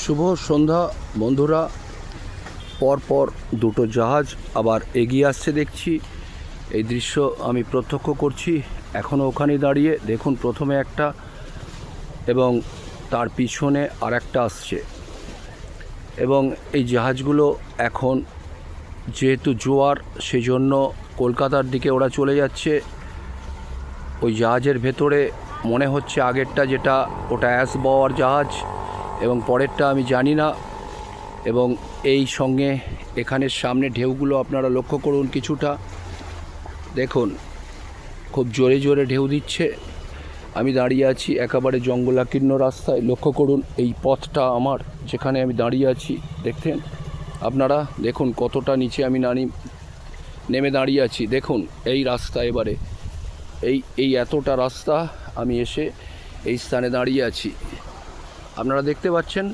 শুভ সন্ধ্যা বন্ধুরা। পরপর দুটো জাহাজ আবার এগিয়ে আসছে দেখছি। এই দৃশ্য আমি প্রত্যক্ষ করছি এখনও ওখানে দাঁড়িয়ে। দেখুন, প্রথমে একটা এবং তার পিছনে আর একটা আসছে। এবং এই জাহাজগুলো এখন যেহেতু জোয়ার, সেজন্য কলকাতার দিকে ওরা চলে যাচ্ছে। ওই জাহাজের ভেতরে মনে হচ্ছে আগেরটা যেটা, ওটা অ্যাশ বাওয়ার জাহাজ এবং পরেরটা আমি জানি না। এবং এই সঙ্গে এখানের সামনে ঢেউগুলো আপনারা লক্ষ্য করুন, কিছুটা দেখুন, খুব জোরে জোরে ঢেউ দিচ্ছে। আমি দাঁড়িয়ে আছি একেবারে জঙ্গলাকীর্ণ রাস্তায়। লক্ষ্য করুন এই পথটা আমার, যেখানে আমি দাঁড়িয়ে আছি। দেখতেন আপনারা, দেখুন কতটা নিচে আমি নেমে দাঁড়িয়ে আছি। দেখুন এই রাস্তা, এবারে এই এতটা রাস্তা আমি এসে এই স্থানে দাঁড়িয়ে আছি। আপনারা দেখতে পাচ্ছেন